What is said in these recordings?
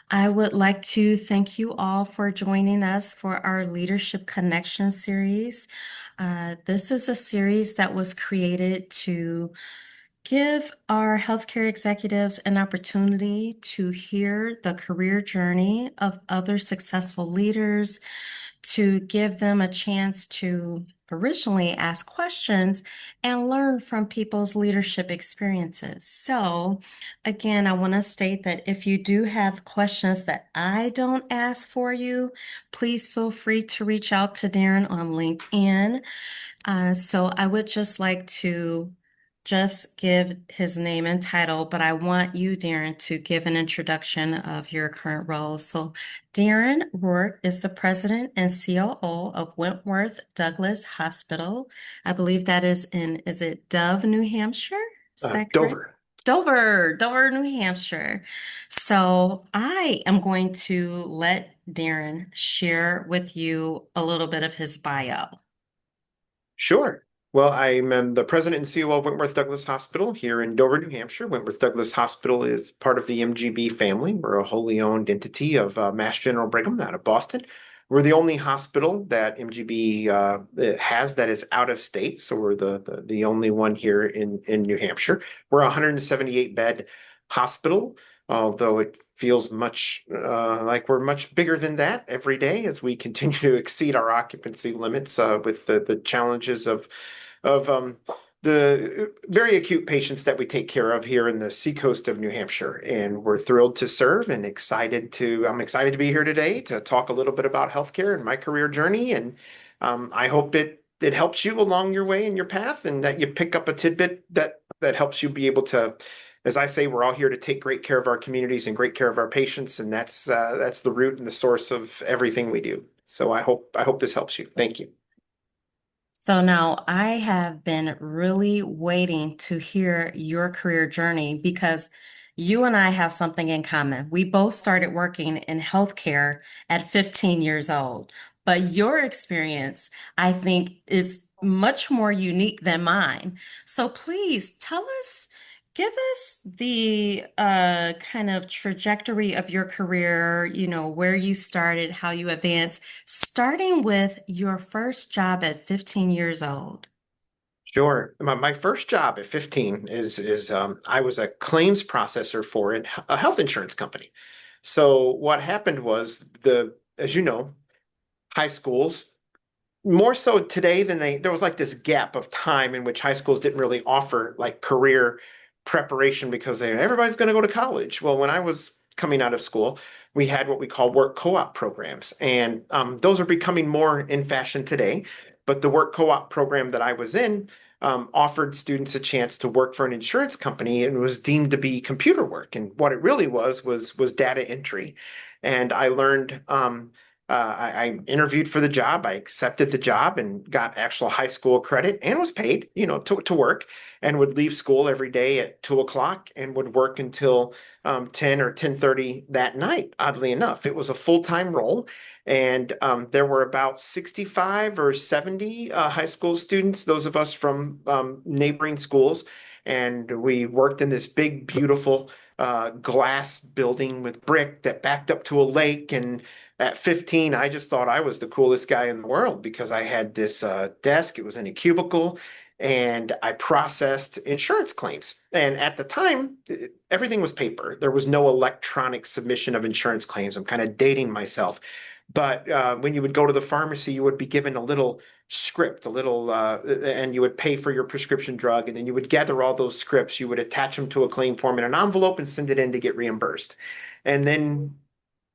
I would like to thank you all for joining us for our Leadership Connection series. This is a series that was created to give our healthcare executives an opportunity to hear the career journey of other successful leaders, to give them a chance to originally ask questions and learn from people's leadership experiences. So, again, I want to state that if you do have questions that I don't ask for you, please feel free to reach out to Darin on LinkedIn. So I would just like to just give his name and title, but I want you, Darin, to give an introduction of your current role. So Darin Roark is the president and COO of Wentworth-Douglass Hospital. I believe that is it Dove, New Hampshire? Is that correct? Dover. Dover, New Hampshire. So I am going to let Darin share with you a little bit of his bio. Sure. Well, I'm the president and COO of Wentworth-Douglass Hospital here in Dover, New Hampshire. Wentworth-Douglass Hospital is part of the MGB family. We're a wholly owned entity of Mass General Brigham out of Boston. We're the only hospital that MGB has that is out of state, so we're the only one here in New Hampshire. We're a 178 bed hospital, although it feels much like we're much bigger than that every day as we continue to exceed our occupancy limits with the challenges of the very acute patients that we take care of here in the seacoast of New Hampshire. And we're thrilled to serve and I'm excited to be here today to talk a little bit about healthcare and my career journey. And I hope it helps you along your way in your path and that you pick up a tidbit that helps you be able to, as I say, we're all here to take great care of our communities and great care of our patients, and that's the root and the source of everything we do. So I hope this helps you. Thank you. So now I have been really waiting to hear your career journey because you and I have something in common. We both started working in healthcare at 15 years old, but your experience, I think, is much more unique than mine. So please tell us, give us the kind of trajectory of your career, where you started, how you advanced starting with your first job at 15 years old. Sure. My first job at 15 is I was a claims processor for a health insurance company. So what happened was as you know, high schools more so today than there was like this gap of time in which high schools didn't really offer like career preparation because everybody's going to go to college. Well, when I was coming out of school, we had what we call work co-op programs, and those are becoming more in fashion today. But the work co-op program that I was in offered students a chance to work for an insurance company and was deemed to be computer work. And what it really was data entry. And I learned I interviewed for the job. I accepted the job and got actual high school credit and was paid, to work and would leave school every day at 2 o'clock and would work until 10 or 10:30 that night. Oddly enough, it was a full-time role. And there were about 65 or 70 high school students, those of us from neighboring schools. And we worked in this big, beautiful glass building with brick that backed up to a lake. And at 15, I just thought I was the coolest guy in the world because I had this desk. It was in a cubicle, and I processed insurance claims. And at the time, everything was paper. There was no electronic submission of insurance claims. I'm kind of dating myself. But when you would go to the pharmacy, you would be given a little script, and you would pay for your prescription drug, and then you would gather all those scripts, you would attach them to a claim form in an envelope and send it in to get reimbursed. And then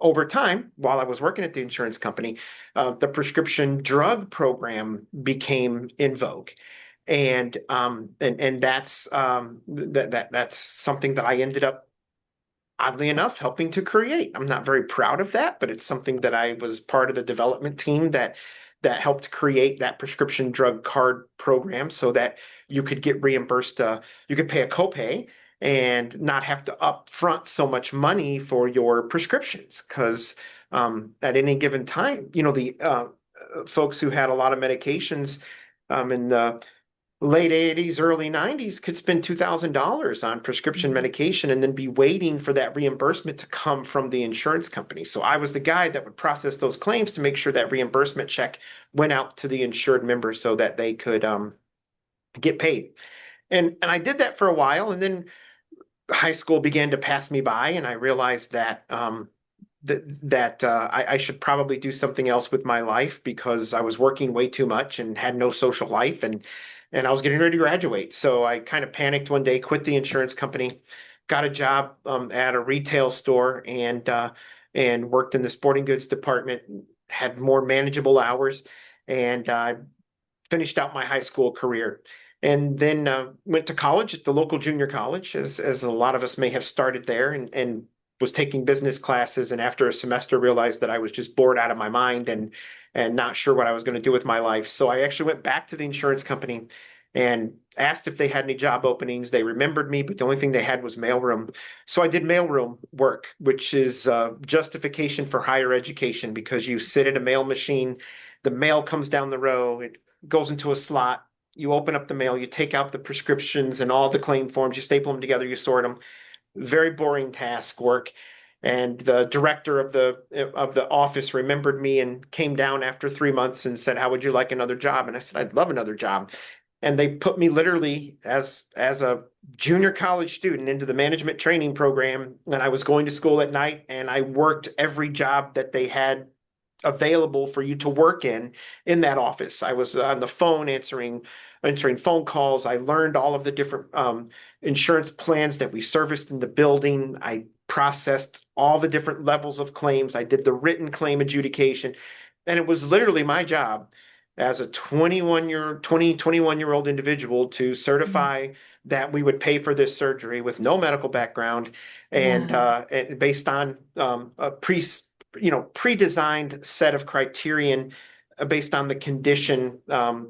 over time, while I was working at the insurance company, the prescription drug program became in vogue. And that's something that I ended up, oddly enough, helping to create. I'm not very proud of that, but it's something that I was part of the development team that helped create that prescription drug card program so that you could get reimbursed. You could pay a copay and not have to upfront so much money for your prescriptions. Because at any given time, the folks who had a lot of medications in the late 80s, early 90s could spend $2,000 on prescription Mhm. medication and then be waiting for that reimbursement to come from the insurance company. So I was the guy that would process those claims to make sure that reimbursement check went out to the insured member so that they could get paid. And I did that for a while, and then high school began to pass me by, and I realized that I should probably do something else with my life because I was working way too much and had no social life, and I was getting ready to graduate. So I kind of panicked one day, quit the insurance company, got a job at a retail store, and worked in the sporting goods department, had more manageable hours, and finished out my high school career. And then went to college at the local junior college, as a lot of us may have started there, and was taking business classes. And after a semester, realized that I was just bored out of my mind and not sure what I was going to do with my life. So I actually went back to the insurance company and asked if they had any job openings. They remembered me, but the only thing they had was mailroom. So I did mailroom work, which is justification for higher education because you sit at a mail machine, the mail comes down the row, it goes into a slot. You open up the mail, you take out the prescriptions and all the claim forms, you staple them together, you sort them. Very boring task work. And the director of the office remembered me and came down after 3 months and said, "How would you like another job?" And I said, "I'd love another job." And they put me literally as a junior college student into the management training program. And I was going to school at night, and I worked every job that they had available for you to work in that office. I was on the phone answering phone calls. I learned all of the different insurance plans that we serviced in the building. I processed all the different levels of claims. I did the written claim adjudication, and it was literally my job as a 21-year old individual to Mhm. certify that we would pay for this surgery with no medical background, Wow. and based on a pre-designed set of criterion based on the condition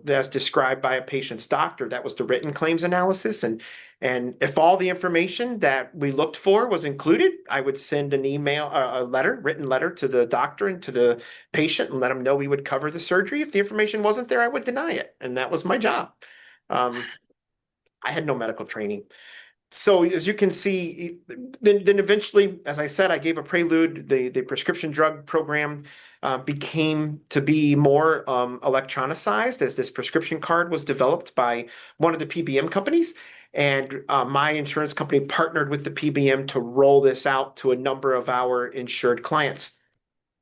that's described by a patient's doctor. That was the written claims analysis. And if all the information that we looked for was included, I would send an email, a letter, written letter to the doctor and to the patient and let them know we would cover the surgery. If the information wasn't there, I would deny it. And that was my job. Um, I had no medical training. So as you can see, then eventually, as I said, I gave a prelude. The prescription drug program became to be more electronicized as this prescription card was developed by one of the PBM companies. And my insurance company partnered with the PBM to roll this out to a number of our insured clients.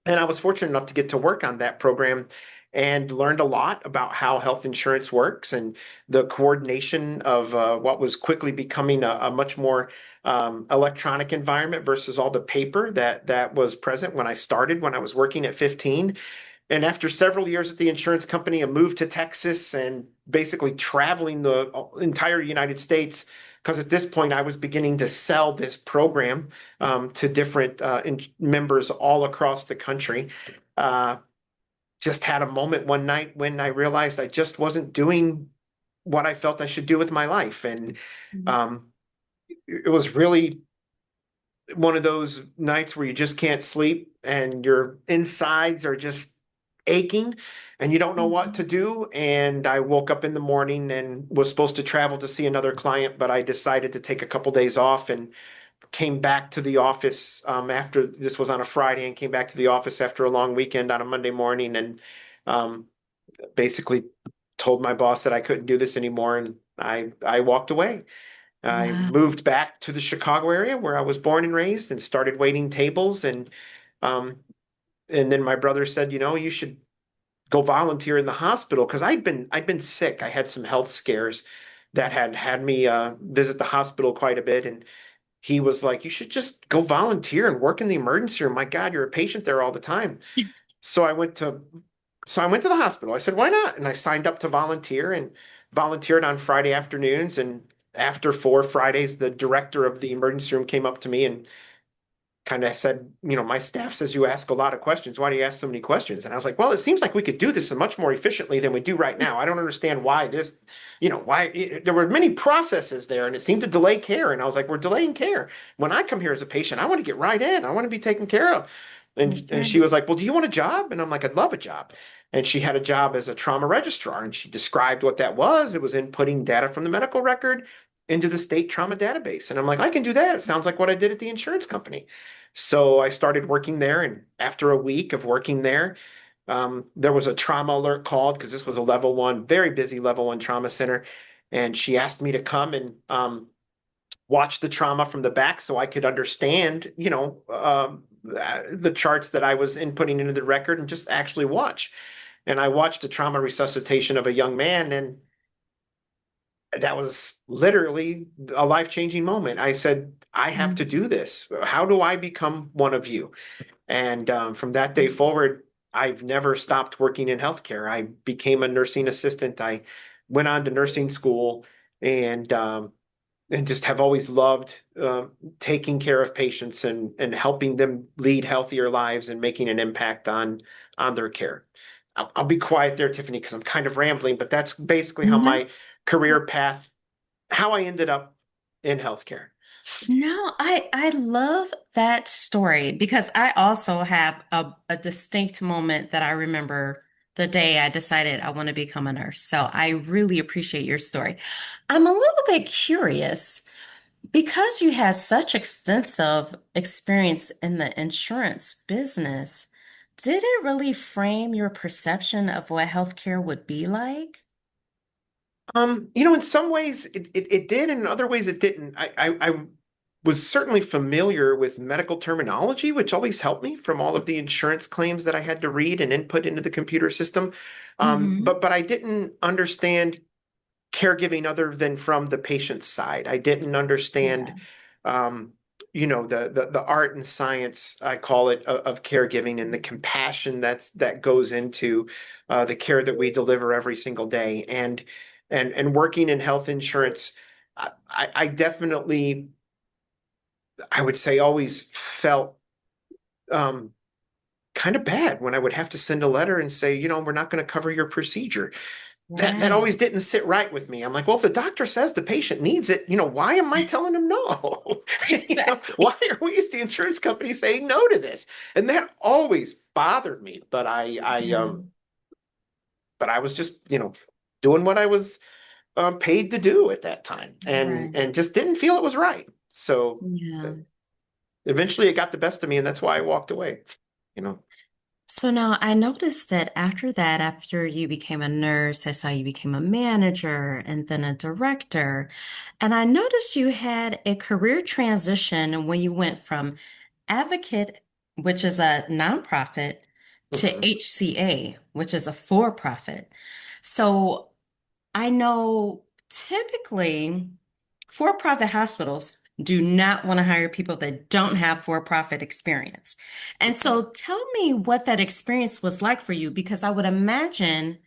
And I was fortunate enough to get to work on that program and learned a lot about how health insurance works and the coordination of what was quickly becoming a much more electronic environment versus all the paper that was present when I started when I was working at 15. And after several years at the insurance company, I moved to Texas and basically traveling the entire United States because at this point I was beginning to sell this program to different members all across the country. Uh, just had a moment one night when I realized I just wasn't doing what I felt I should do with my life. And Mhm. um, it was really one of those nights where you just can't sleep and your insides are just aching and you don't know what to Mhm. do. And I woke up in the morning and was supposed to travel to see another client, but I decided to take a couple days off and came back to the office after this was on a Friday and came back to the office after a long weekend on a Monday morning and um, basically told my boss that I couldn't do this anymore. And I walked away. I Wow. moved back to the Chicago area where I was born and raised and started waiting tables um and then my brother said, you should go volunteer in the hospital because I'd been sick. I had some health scares that had me visit the hospital quite a bit, and he was like, "You should just go volunteer and work in the emergency room. My God, you're a patient there all the time." So I went to the hospital. I said, "Why not?" And I signed up to volunteer and volunteered on Friday afternoons. And after 4 Fridays, the director of the emergency room came up to me and kind of said, "My staff says you ask a lot of questions. Why do you ask so many questions?" And I was like, "Well, it seems like we could do this much more efficiently than we do right now. I don't understand why there were many processes there and it seemed to delay care." And I was like, "We're delaying care. When I come here as a patient, I want to get right in. I want to be taken care of." And she Okay. was like, "Well, do you want a job?" And I'm like, "I'd love a job." And she had a job as a trauma registrar, and she described what that was. It was inputting data from the medical record into the state trauma database. And I'm like, "I can do that. It sounds like what I did at the insurance company." So I started working there, and after a week of working there, there was a trauma alert called because this was a level one, very busy level one trauma center. And she asked me to come and watch the trauma from the back so I could understand, the charts that I was inputting into the record and just actually watch. And I watched a trauma resuscitation of a young man, and that was literally a life-changing moment. I said, I have to do this. How do I become one of you? And from that day forward, I've never stopped working in healthcare. I became a nursing assistant. I went on to nursing school, and just have always loved taking care of patients and helping them lead healthier lives and making an impact on their care. I'll be quiet there, Tiffany, because I'm kind of rambling, but that's basically how Mhm. my career path, how I ended up in healthcare. No, I love that story because I also have a distinct moment that I remember the day I decided I want to become a nurse. So I really appreciate your story. I'm a little bit curious because you had such extensive experience in the insurance business. Did it really frame your perception of what healthcare would be like? In some ways it did, and in other ways it didn't. I was certainly familiar with medical terminology, which always helped me from all of the insurance claims that I had to read and input into the computer system. Hmm. But I didn't understand caregiving other than from the patient's side. I didn't understand, Yeah. um, the art and science, I call it, of caregiving and the compassion that goes into the care that we deliver every single day. And working in health insurance, I definitely, I would say, always felt um, kind of bad when I would have to send a letter and say, we're not going to cover your procedure. That Right. always didn't sit right with me. I'm like, well, if the doctor says the patient needs it, why am I telling him no? Why Exactly. are we as the insurance company saying no to this? And that always bothered me. Yeah. But I was just, doing what I was paid to do at that time, and Right. just didn't feel it was right. So uh, Yeah. eventually, it got the best of me, and that's why I walked away. You know. So now I noticed that after that, after you became a nurse, I saw you became a manager and then a director. And I noticed you had a career transition when you went from Advocate, which is a nonprofit, to Mhm. HCA, which is a for-profit. So I know typically for-profit hospitals do not want to hire people that don't have for-profit experience. And Mhm. so tell me what that experience was like for you, because I would imagine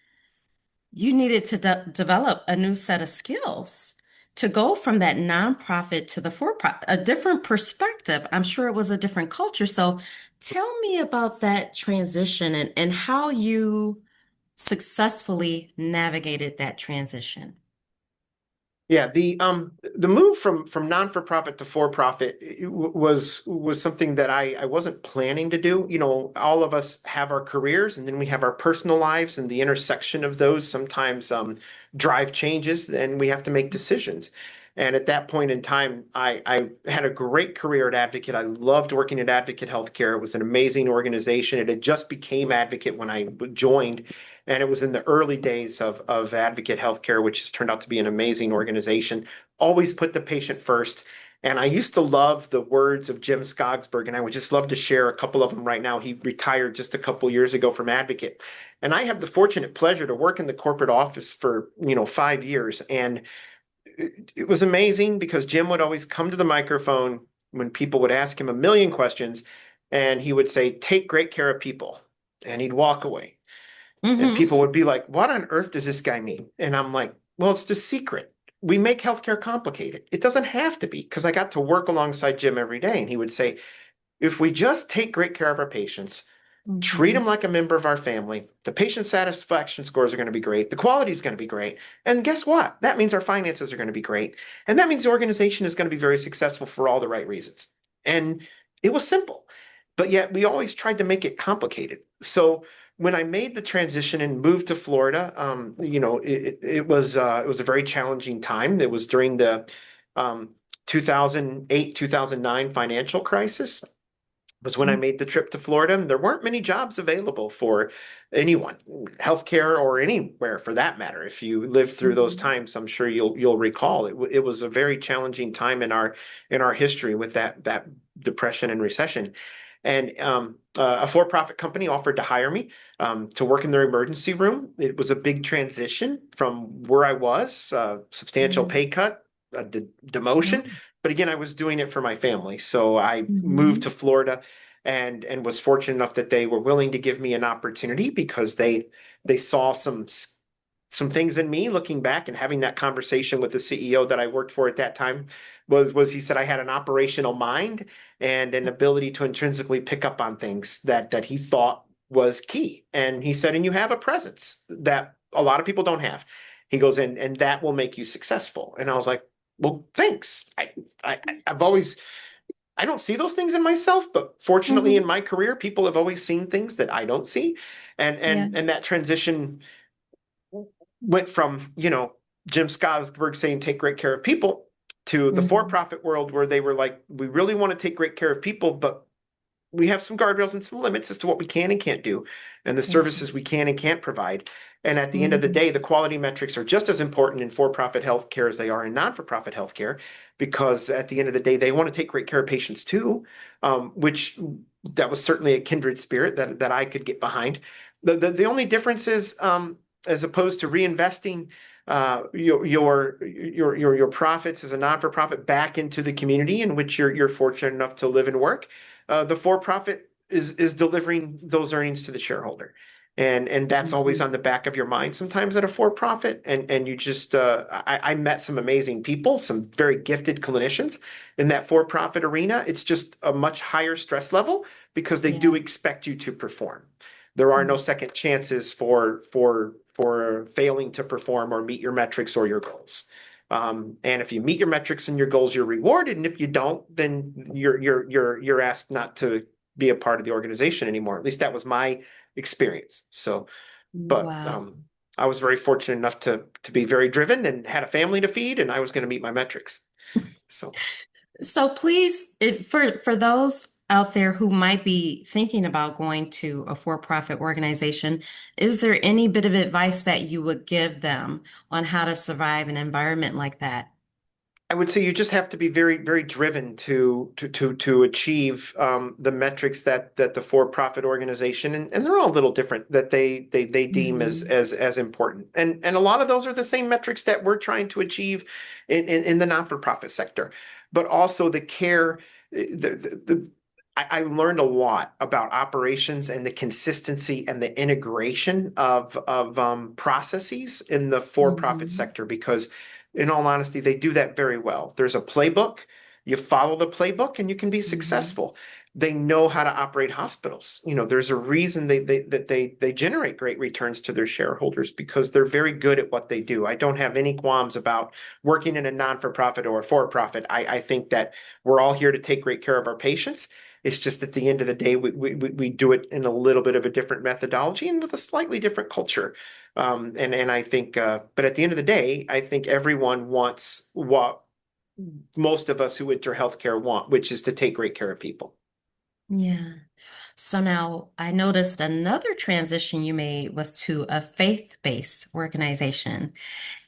you needed to develop a new set of skills to go from that nonprofit to the for-profit, a different perspective. I'm sure it was a different culture. So tell me about that transition and how you successfully navigated that transition. Yeah, the move from non for profit to for profit was something that I wasn't planning to do. All of us have our careers, and then we have our personal lives, and the intersection of those sometimes drive changes, and we have to make decisions. And at that point in time, I had a great career at Advocate. I loved working at Advocate Healthcare. It was an amazing organization. It had just became Advocate when I joined, and it was in the early days of Advocate Healthcare, which has turned out to be an amazing organization. Always put the patient first. And I used to love the words of Jim Skogsberg, and I would just love to share a couple of them right now. He retired just a couple years ago from Advocate. And I had the fortunate pleasure to work in the corporate office for, 5 years. And it was amazing because Jim would always come to the microphone when people would ask him a million questions, and he would say, "Take great care of people." And he'd walk away. And Hmm. people would be like, what on earth does this guy mean? And I'm like, well, it's the secret. We make healthcare complicated. It doesn't have to be, because I got to work alongside Jim every day. And he would say, if we just take great care of our patients, treat them Hmm. like a member of our family, the patient satisfaction scores are going to be great. The quality is going to be great. And guess what? That means our finances are going to be great. And that means the organization is going to be very successful for all the right reasons. And it was simple. but yet we always tried to make it complicated. So when I made the transition and moved to Florida, it was a very challenging time. It was during the 2008, 2009 financial crisis was when I made the trip to Florida, and there weren't many jobs available for anyone, healthcare or anywhere for that matter. If you lived through those Mhm. times, I'm sure you'll recall it was a very challenging time in our history with that depression and recession. And a for-profit company offered to hire me to work in their emergency room. It was a big transition from where I was, substantial Mhm. pay cut, a demotion. Oh. But again, I was doing it for my family. So I moved to Mhm. Florida and was fortunate enough that they were willing to give me an opportunity because they saw some things in me looking back and having that conversation with the CEO that I worked for at that time was he said I had an operational mind and an ability to intrinsically pick up on things that he thought was key. And he said, and you have a presence that a lot of people don't have. He goes, and that will make you successful. And I was like, well, thanks. I've always I don't see those things in myself, but fortunately in Mhm. my career, people have always seen things that I don't see. And Yeah. and and that transition went from, Jim Scottsburg saying take great care of people to the Mhm. for-profit world where they were like, we really want to take great care of people, but we have some guardrails and some limits as to what we can and can't do and the That's services we can and can't provide. And at the end of the mhm. day, the quality metrics are just as important in for-profit healthcare as they are in non-for-profit healthcare, because at the end of the day, they want to take great care of patients too, which that was certainly a kindred spirit that I could get behind. The only difference is, as opposed to reinvesting your profits as a non-for-profit back into the community in which you're fortunate enough to live and work, the for-profit is delivering those earnings to the shareholder. And that's always Mhm. on the back of your mind sometimes at a for-profit. And you just I met some amazing people, some very gifted clinicians in that for-profit arena. It's just a much higher stress level because they do Yeah. expect you to perform. There are no Mhm. second chances for failing to perform or meet your metrics or your goals. And if you meet your metrics and your goals, you're rewarded. And if you don't, then you're asked not to be a part of the organization anymore. At least that was my experience. So, but Wow. I was very fortunate enough to be very driven and had a family to feed, and I was going to meet my metrics. So So please, for those out there who might be thinking about going to a for-profit organization, is there any bit of advice that you would give them on how to survive an environment like that? I would say you just have to be very, very driven to achieve the metrics that the for-profit organization and they're all a little different that they deem Mhm. as important. And a lot of those are the same metrics that we're trying to achieve in the non-for-profit sector. But also the care, I learned a lot about operations and the consistency and the integration of processes in the for-profit Mhm. sector because in all honesty, they do that very well. There's a playbook. You follow the playbook and you can be Mhm. successful. They know how to operate hospitals. There's a reason they generate great returns to their shareholders because they're very good at what they do. I don't have any qualms about working in a non-for-profit or a for-profit. I think that we're all here to take great care of our patients. It's just at the end of the day, we do it in a little bit of a different methodology and with a slightly different culture. And I think, but at the end of the day, I think everyone wants what most of us who enter healthcare want, which is to take great care of people. Yeah. So now I noticed another transition you made was to a faith-based organization.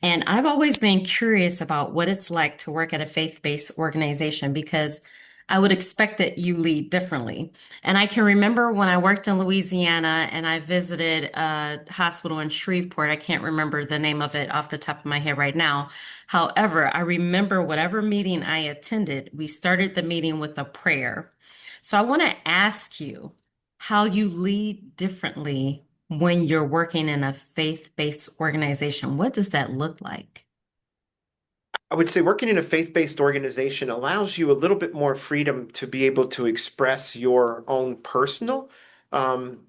And I've always been curious about what it's like to work at a faith-based organization because I would expect that you lead differently. And I can remember when I worked in Louisiana and I visited a hospital in Shreveport. I can't remember the name of it off the top of my head right now. However, I remember whatever meeting I attended, we started the meeting with a prayer. So I want to ask you how you lead differently when you're working in a faith-based organization. What does that look like? I would say working in a faith-based organization allows you a little bit more freedom to be able to express your own personal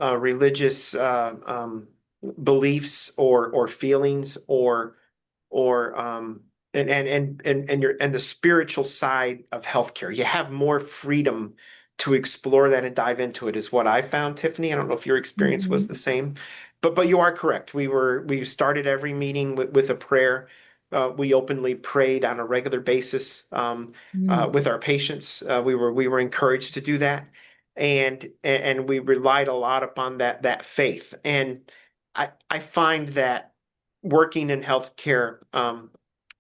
religious beliefs or feelings or and the spiritual side of healthcare. You have more freedom to explore that and dive into it is what I found, Tiffany. I don't know if your experience was Mhm. the same, but you are correct. We started every meeting with a prayer. We openly prayed on a regular basis Mm. with our patients. We were encouraged to do that, and we relied a lot upon that faith. And I find that working in healthcare,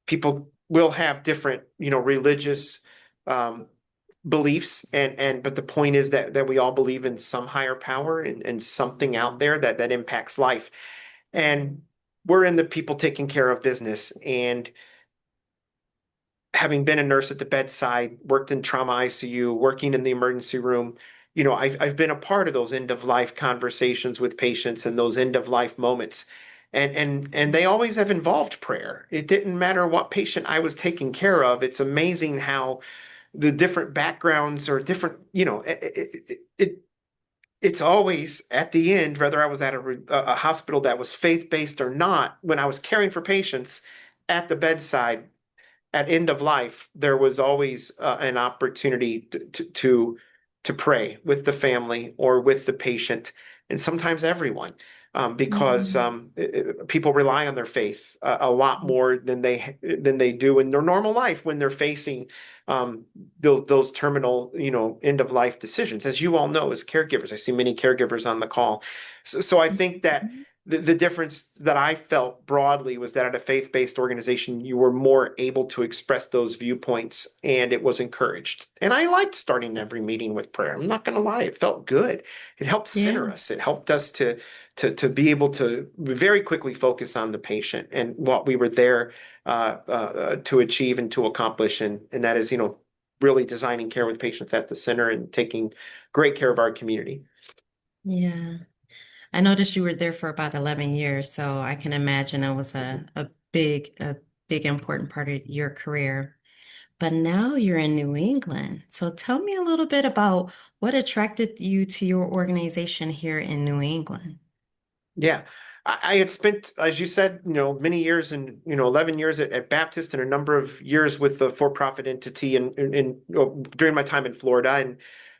people will have different, religious um, beliefs, and but the point is that we all believe in some higher power and something out there that impacts life. And we're in the people taking care of business. And having been a nurse at the bedside, worked in trauma ICU, working in the emergency room, I've been a part of those end of life conversations with patients and those end of life moments. And they always have involved prayer. It didn't matter what patient I was taking care of. It's amazing how the different backgrounds or different, it's always at the end, whether I was at a hospital that was faith-based or not, when I was caring for patients at the bedside, at end of life, there was always an opportunity to pray with the family or with the patient, and sometimes everyone, because Mhm. people rely on their faith a lot more than they do in their normal life when they're facing um, those terminal, end of life decisions. As you all know, as caregivers, I see many caregivers on the call, so I think that Mhm. the difference that I felt broadly was that at a faith-based organization, you were more able to express those viewpoints and it was encouraged. And I liked starting every meeting with prayer. I'm not going to lie, it felt good. It helped Yeah. center us. It helped us to be able to very quickly focus on the patient and what we were there to achieve and to accomplish. And that is, really designing care with patients at the center and taking great care of our community. Yeah. I noticed you were there for about 11 years, so I can imagine it was a big important part of your career. But now you're in New England. So tell me a little bit about what attracted you to your organization here in New England. Yeah. I had spent, as you said, many years and, 11 years at Baptist and a number of years with the for-profit entity during my time in Florida. And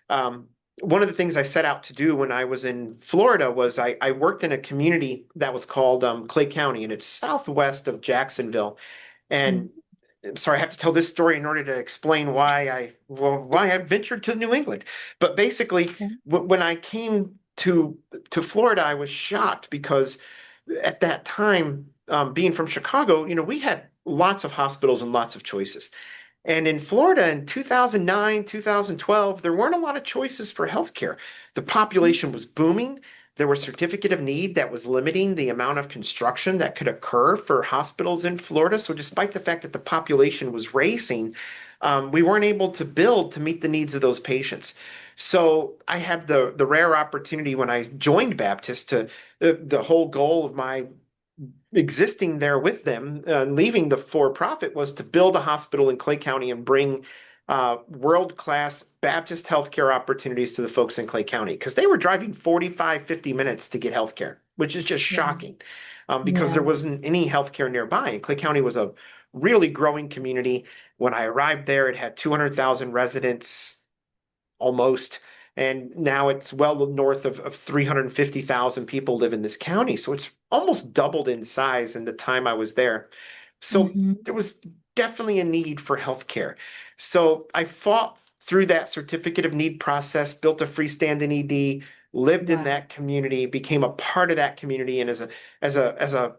um, one of the things I set out to do when I was in Florida was I worked in a community that was called Clay County, and it's southwest of Jacksonville. And Mm. I'm sorry, I have to tell this story in order to explain why I ventured to New England. But basically, Okay. when I came to Florida, I was shocked because at that time, being from Chicago, we had lots of hospitals and lots of choices. And in Florida in 2009, 2012, there weren't a lot of choices for healthcare. The population was booming. There was certificate of need that was limiting the amount of construction that could occur for hospitals in Florida. So despite the fact that the population was racing, we weren't able to build to meet the needs of those patients. So I had the rare opportunity when I joined Baptist to the whole goal of my existing there with them, leaving the for-profit, was to build a hospital in Clay County and bring world-class Baptist healthcare opportunities to the folks in Clay County because they were driving 45, 50 minutes to get healthcare, which is just Yeah. shocking because there Yeah. wasn't any healthcare nearby. And Clay County was a really growing community. When I arrived there, it had 200,000 residents almost. And now it's well north of 350,000 people live in this county. So it's almost doubled in size in the time I was there. So Hmm. there was definitely a need for healthcare. So I fought through that certificate of need process, built a freestanding ED, lived in Wow. that community, became a part of that community, and as a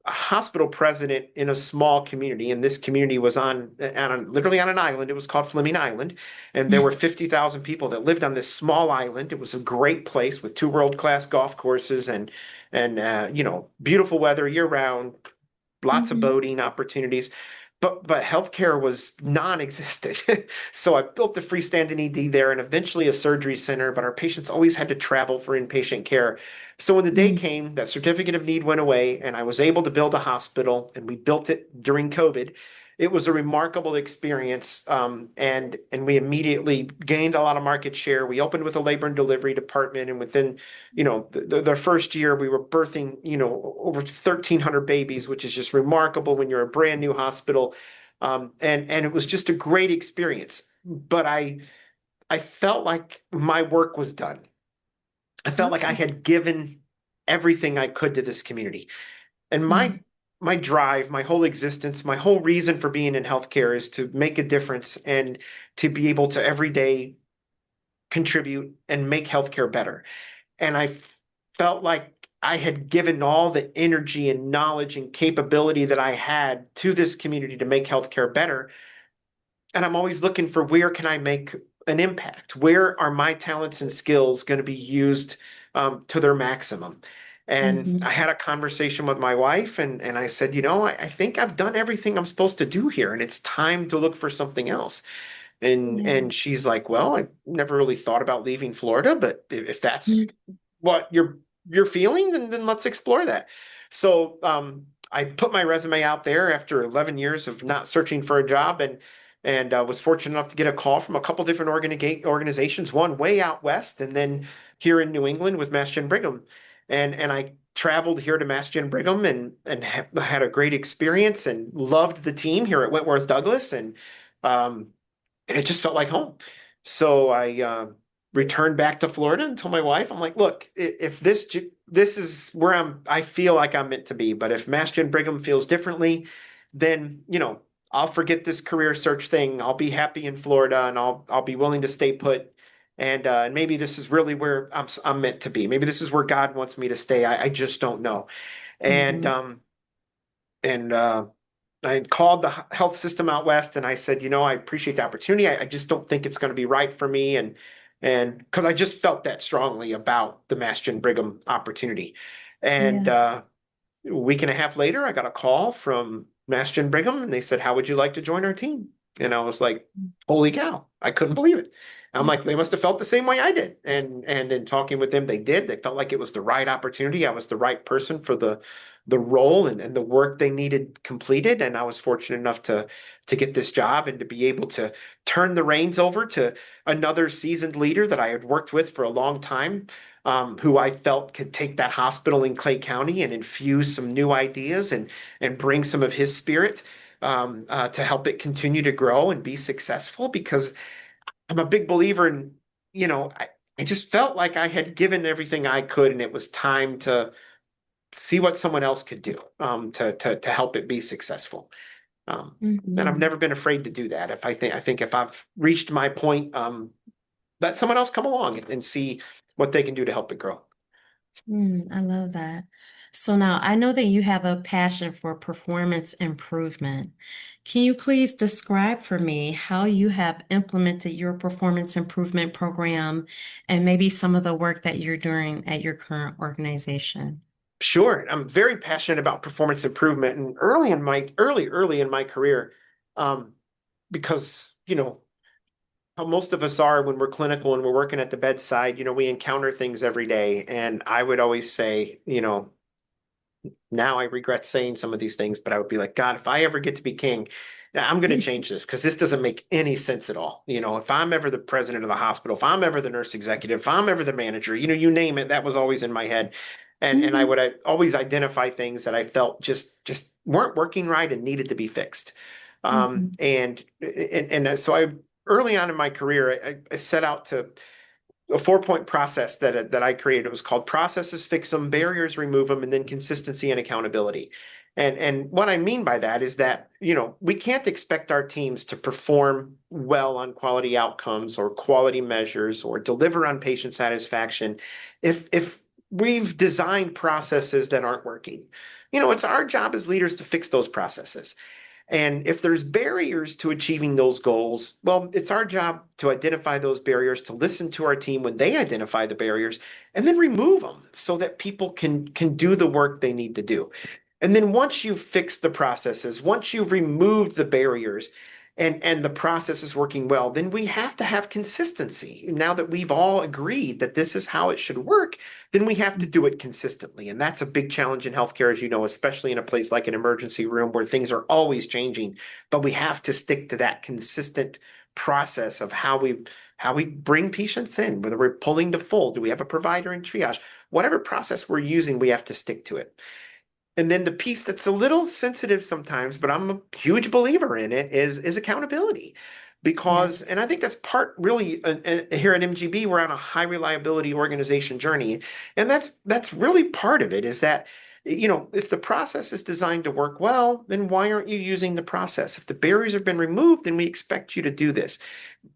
hospital president in a small community, and this community was literally on an island. It was called Fleming Island, and there were 50,000 people that lived on this small island. It was a great place with two world-class golf courses and beautiful weather year round, lots of Hmm. boating opportunities. But healthcare was non-existent. So I built the freestanding ED there and eventually a surgery center, but our patients always had to travel for inpatient care. So when the day Mm. came, that certificate of need went away, and I was able to build a hospital, and we built it during COVID. It was a remarkable experience, and we immediately gained a lot of market share. We opened with a labor and delivery department, and within the first year we were birthing over 1,300 babies, which is just remarkable when you're a brand new hospital. And it was just a great experience. But I I felt like my work was done. I felt like I Okay. had given everything I could to this community. And Mm, my drive, my whole existence, my whole reason for being in healthcare is to make a difference and to be able to every day contribute and make healthcare better. And felt like I had given all the energy and knowledge and capability that I had to this community to make healthcare better. And I'm always looking for where can I make an impact? Where are my talents and skills going to be used to their maximum? And I mhm. had a conversation with my wife, and I said, you know, I think I've done everything I'm supposed to do here, and it's time to look for something else. Yeah. And she's like, well, I never really thought about leaving Florida, but if that's Mm, what you're feeling, then let's explore that. So I put my resume out there after 11 years of not searching for a job, and was fortunate enough to get a call from a couple different organizations, one way out west, and then here in New England with Mass Gen Brigham, and I traveled here to Mass Gen Brigham and had a great experience and loved the team here at Wentworth-Douglass, um, and it just felt like home. So I returned back to Florida and told my wife, I'm like, look, if this is where I feel like I'm meant to be. But if Mass Gen Brigham feels differently, then I'll forget this career search thing. I'll be happy in Florida, and I'll be willing to stay put. And maybe this is really where I'm meant to be. Maybe this is where God wants me to stay. I just don't know. And mhm. um and I called the health system out west and I said, I appreciate the opportunity. I just don't think it's going to be right for me. And because I just felt that strongly about the Mass Gen Brigham opportunity. And Yeah. a week and a half later, I got a call from Mass Gen Brigham and they said, how would you like to join our team? And I was like, holy cow, I couldn't believe it. I'm like, they must have felt the same way I did. And in talking with them, they did. They felt like it was the right opportunity. I was the right person for the role and the work they needed completed. And I was fortunate enough to get this job and to be able to turn the reins over to another seasoned leader that I had worked with for a long time, who I felt could take that hospital in Clay County and infuse some new ideas and bring some of his spirit to help it continue to grow and be successful. Because I'm a big believer in, I just felt like I had given everything I could, and it was time to see what someone else could do to help it be successful. And I've Mhm. never been afraid to do that. If I think if I've reached my point, let someone else come along and see what they can do to help it grow. I love that. So now I know that you have a passion for performance improvement. Can you please describe for me how you have implemented your performance improvement program and maybe some of the work that you're doing at your current organization? Sure, I'm very passionate about performance improvement, and early in my career, um, because how most of us are when we're clinical and we're working at the bedside, we encounter things every day. And I would always say, now I regret saying some of these things, but I would be like, God, if I ever get to be king, I'm going to change this because this doesn't make any sense at all. If I'm ever the president of the hospital, if I'm ever the nurse executive, if I'm ever the manager, you name it, that was always in my head. And I Mhm, would always identify things that I felt just weren't working right and needed to be fixed. mhm, And so I early on in my career, I set out to a 4-point process that I created. It was called processes, fix them, barriers, remove them, and then consistency and accountability. And what I mean by that is that, we can't expect our teams to perform well on quality outcomes or quality measures or deliver on patient satisfaction if we've designed processes that aren't working. It's our job as leaders to fix those processes. And if there's barriers to achieving those goals, well, it's our job to identify those barriers, to listen to our team when they identify the barriers, and then remove them so that people can do the work they need to do. And then once you've fixed the processes, once you've removed the barriers and the process is working well, then we have to have consistency. Now that we've all agreed that this is how it should work, then we have to do it consistently. And that's a big challenge in healthcare, as you know, especially in a place like an emergency room where things are always changing. But we have to stick to that consistent process of how we bring patients in, whether we're pulling to full, do we have a provider in triage? Whatever process we're using, we have to stick to it. And then the piece that's a little sensitive sometimes, but I'm a huge believer in it is accountability. because, Yes. and I think that's part really here at MGB, we're on a high reliability organization journey. And that's really part of it is that, if the process is designed to work well, then why aren't you using the process? If the barriers have been removed, then we expect you to do this.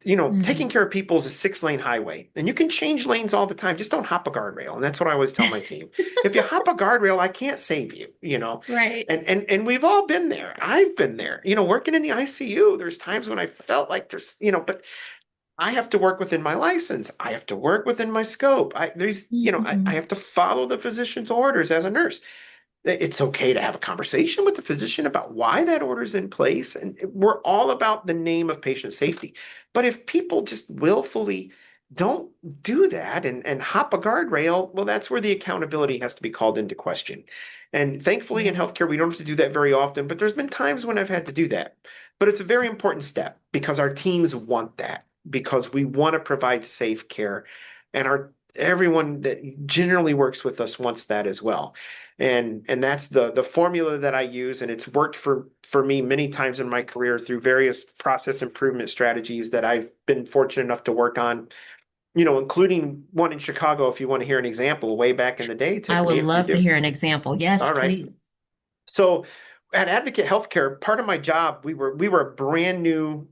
Taking Mm. care of people is a 6-lane highway, and you can change lanes all the time. Just don't hop a guardrail. And that's what I always tell my team. If you hop a guardrail, I can't save you. Right. And we've all been there. I've been there. Working in the ICU, there's times when I felt like but I have to work within my license. I have to work within my scope. I Mhm. have to follow the physician's orders as a nurse. It's okay to have a conversation with the physician about why that order is in place. And we're all about the name of patient safety. But if people just willfully don't do that and hop a guardrail, well, that's where the accountability has to be called into question. And thankfully in Yeah. healthcare, we don't have to do that very often, but there's been times when I've had to do that. But it's a very important step because our teams want that, because we want to provide safe care. And everyone that generally works with us wants that as well. And that's the formula that I use, and it's worked for me many times in my career through various process improvement strategies that I've been fortunate enough to work on, including one in Chicago, if you want to hear an example, way back in the day, I would Tiffany, if you love to do. hear an example. Yes, All right. please. So at Advocate Healthcare, part of my job, we were a brand new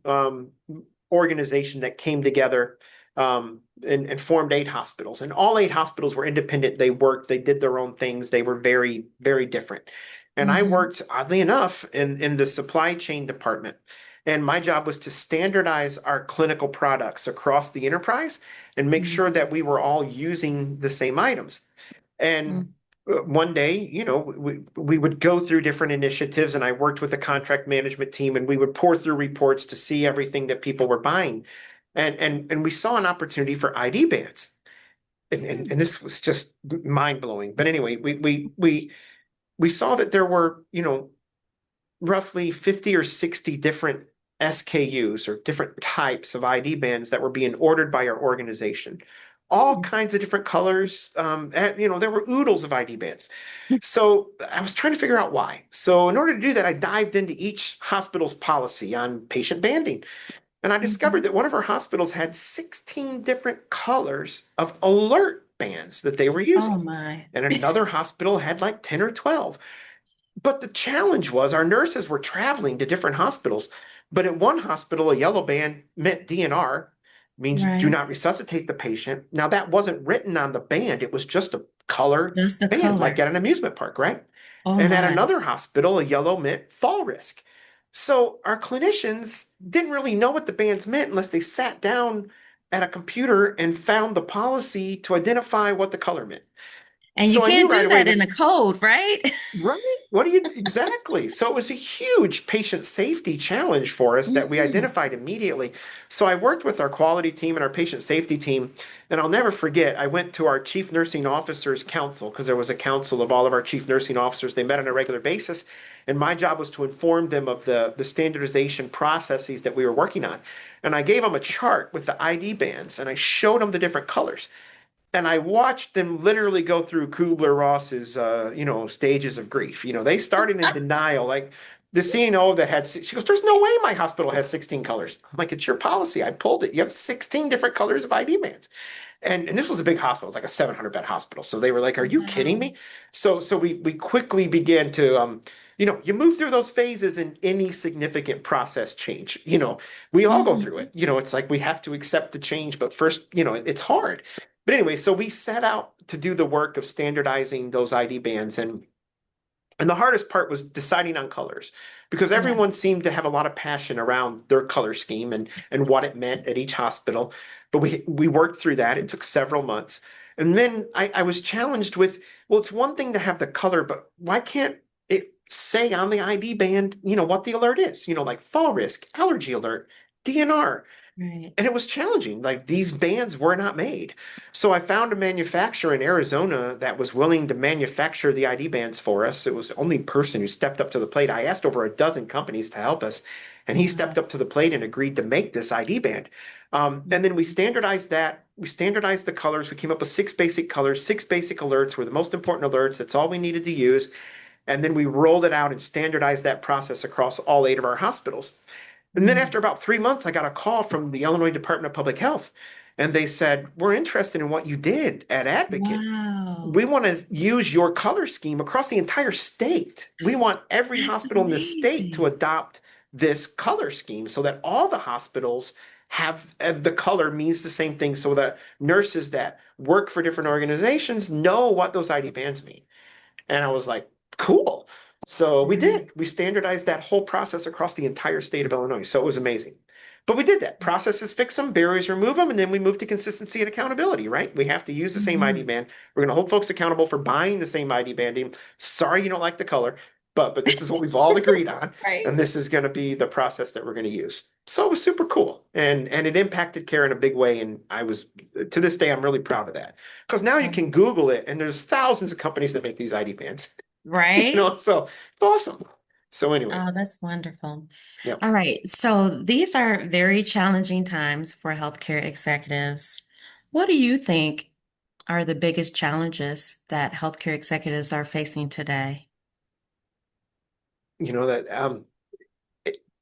organization that came together and formed 8 hospitals. And all 8 hospitals were independent. They worked, they did their own things. They were very, very different. And I Hmm. worked, oddly enough, in the supply chain department. And my job was to standardize our clinical products across the enterprise and make sure that we were all using the same items. And one day, we would go through different initiatives, and I worked with a contract management team, and we would pour through reports to see everything that people were buying. And we saw an opportunity for ID bans. And this was just mind blowing. But anyway, we saw that there were, roughly 50 or 60 different SKUs or different types of ID bands that were being ordered by our organization. All kinds of different colors. There were oodles of ID bands. So I was trying to figure out why. So in order to do that, I dived into each hospital's policy on patient banding. And I discovered Hmm. that one of our hospitals had 16 different colors of alert bands that they were Oh using. my. And another hospital had like 10 or 12. But the challenge was our nurses were traveling to different hospitals. But at one hospital, a yellow band meant DNR, means do Right. not resuscitate the patient. Now, that wasn't written on the band, it was just a colored Just the band, like color. at an amusement park, right? Oh And at my. another hospital, a yellow meant fall risk. So our clinicians didn't really know what the bands meant unless they sat down at a computer and found the policy to identify what the color meant. And you So I knew can't right do away that in this. a code, right? Right. What do you exactly? So it was a huge patient safety challenge for us that we Hmm. identified immediately. So I worked with our quality team and our patient safety team. And I'll never forget, I went to our chief nursing officers council because there was a council of all of our chief nursing officers. They met on a regular basis. And my job was to inform them of the standardization processes that we were working on. And I gave them a chart with the ID bands and I showed them the different colors, and I watched them literally go through Kubler-Ross's, stages of grief. They started in denial, like the CNO that had, she goes, "There's no way my hospital has 16 colors." I'm like, "It's your policy. I pulled it. You have 16 different colors of ID bands." And this was a big hospital. It was like a 700-bed hospital. So they were like, "Are you kidding Wow. me?" So we quickly began to, you move through those phases in any significant process change. We all go through Hmm. it. It's like we have to accept the change, but first, it's hard. But anyway, so we set out to do the work of standardizing those ID bands, and the hardest part was deciding on colors because Yeah. everyone seemed to have a lot of passion around their color scheme and what it meant at each hospital. But we worked through that. It took several months. And then I was challenged with, well, it's one thing to have the color, but why can't it say on the ID band, what the alert is, like fall risk, allergy alert, DNR? Right. And it was challenging. Like these bands were not made. So I found a manufacturer in Arizona that was willing to manufacture the ID bands for us. It was the only person who stepped up to the plate. I asked over a dozen companies to help us, and he stepped Wow. up to the plate and agreed to make this ID band. And then we standardized that. We standardized the colors. We came up with 6 basic colors, 6 basic alerts were the most important alerts. That's all we needed to use. And then we rolled it out and standardized that process across all 8 of our hospitals. And then Mm. after about 3 months, I got a call from the Illinois Department of Public Health, and they said, "We're interested in what you did at Advocate. Wow. We want to use your color scheme across the entire state. We want every That's hospital in the state to amazing. adopt this color scheme so that all the hospitals have the color means the same thing so that nurses that work for different organizations know what those ID bands mean." And I was like, cool. So we Right. did. We standardized that whole process across the entire state of Illinois. So it was amazing. But we did that. Processes fix them, barriers remove them, and then we move to consistency and accountability, right? We have to use the same ID Mhm. band. We're going to hold folks accountable for buying the same ID banding. Sorry you don't like the color, but this is what we've all agreed on, Right. and this is going to be the process that we're going to use. So it was super cool, and it impacted care in a big way. And I was to this day I'm really proud of that because now you can Google it, and there's thousands of companies that make these ID bands. Right? So it's awesome. So anyway, Oh, that's wonderful. yeah. All right. So these are very challenging times for healthcare executives. What do you think are the biggest challenges that healthcare executives are facing today? That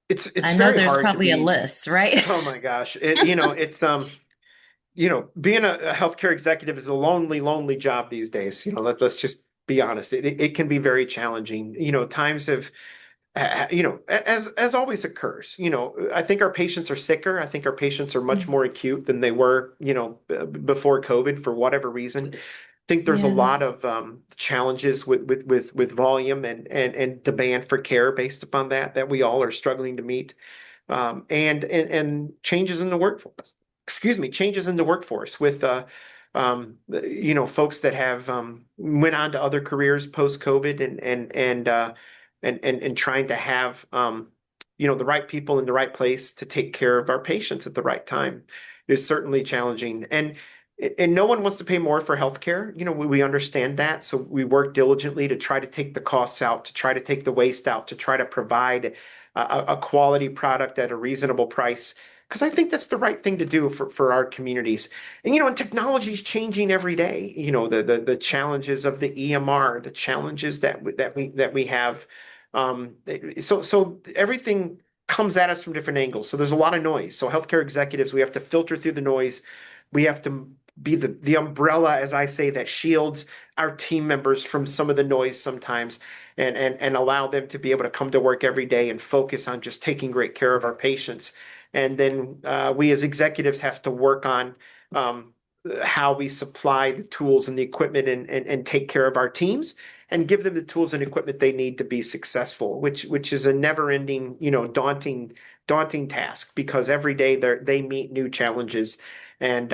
it's I know very there's hard to probably a be. list, right? Oh my gosh, it's being a healthcare executive is a lonely, lonely job these days. Let's just be honest. It can be very challenging. Times have as always occurs. I think our patients are sicker. I think our patients are much more acute than they were, before COVID for whatever reason. I think there's a Yeah. lot of challenges with volume and demand for care based upon that we all are struggling to meet, and changes in the workforce. Excuse me, changes in the workforce with folks that have went on to other careers post COVID and trying to have the right people in the right place to take care of our patients at the right time is certainly challenging. And no one wants to pay more for healthcare. We understand that. So we work diligently to try to take the costs out, to try to take the waste out, to try to provide a quality product at a reasonable price. Because I think that's the right thing to do for our communities. And technology is changing every day. The challenges of the EMR, the challenges that we have. So everything comes at us from different angles. So there's a lot of noise. So healthcare executives, we have to filter through the noise. We have to be the umbrella, as I say, that shields our team members from some of the noise sometimes, and allow them to be able to come to work every day and focus on just taking great care of our patients. And then we as executives have to work on how we supply the tools and the equipment and take care of our teams and give them the tools and equipment they need to be successful, which is a never-ending, daunting task because every day they meet new challenges, and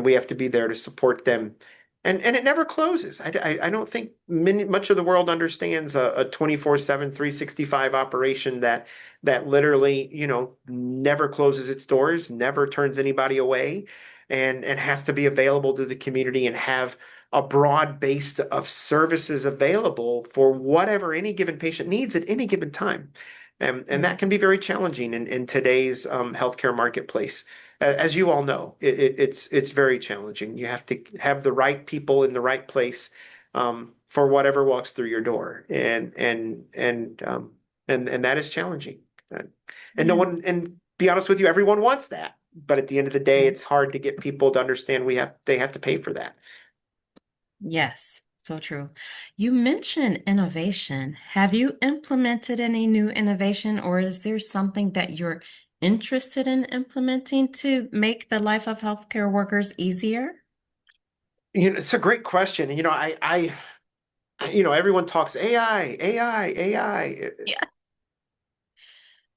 we have to be there to support them. And it never closes. I don't think much of the world understands a 24/7, 365 operation that literally, never closes its doors, never turns anybody away, and has to be available to the community and have a broad base of services available for whatever any given patient needs at any given time. And that Right. can be very challenging in today's healthcare marketplace. As you all know, it's very challenging. You have to have the right people in the right place for whatever walks through your door, and that is challenging. Uh, And no Yeah. one, and be honest with you, everyone wants that. But at the end of the day, Right. it's hard to get people to understand they have to pay for that. Yes, so true. You mentioned innovation. Have you implemented any new innovation, or is there something that you're interested in implementing to make the life of healthcare workers easier? It's a great question. Everyone talks AI, AI, AI. Yeah.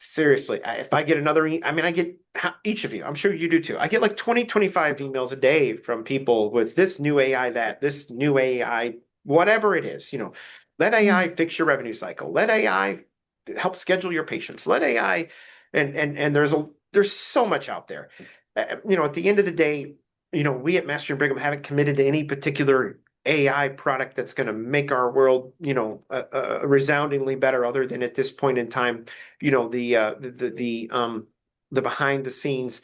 Seriously, if I get another, I mean, I get each of you, I'm sure you do too. I get like 20, 25 emails a day from people with this new AI, this new AI, whatever it is, let AI Mm. fix your revenue cycle. Let AI help schedule your patients. Let AI, and there's so much out there. At the end of the day, we at Master and Brigham haven't committed to any particular AI product that's going to make our world, resoundingly better, other than at this point in time, the behind the scenes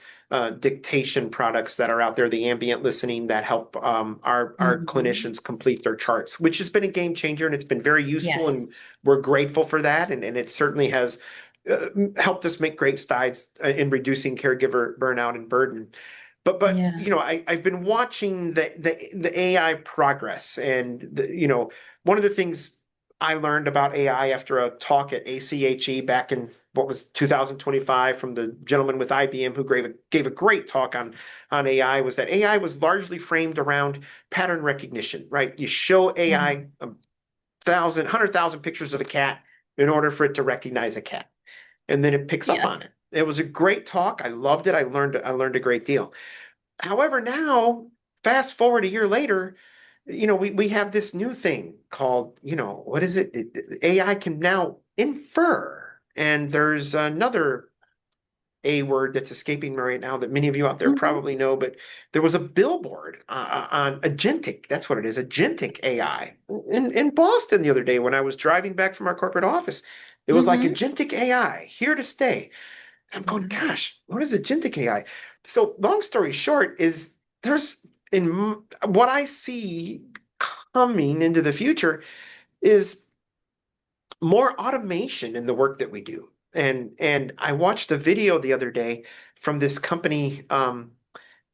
dictation products that are out there, the ambient listening that help our Mhm. clinicians complete their charts, which has been a game changer and it's been very useful, and Yes. we're grateful for that. And it certainly has helped us make great strides in reducing caregiver burnout and burden. But Yeah. I've been watching the AI progress, and one of the things I learned about AI after a talk at ACHE back in what was 2025 from the gentleman with IBM who gave a great talk on AI was that AI was largely framed around pattern recognition, right? You show Yeah. AI 100,000 pictures of a cat in order for it to recognize a cat, and then it picks up Yeah. on it. It was a great talk. I loved it. I learned a great deal. However, now, fast forward a year later, we have this new thing called, what is it? AI can now infer. And there's another A word that's escaping me right now that many of you out there Hmm. probably know, but there was a billboard on agentic. That's what it is, agentic AI in Boston the other day when I was driving back from our corporate office. It was like Hmm. agentic AI here to stay. I'm going, Yeah. gosh, what is agentic AI? So, long story short, is there's in what I see coming into the future is more automation in the work that we do. And I watched a video the other day from this company, and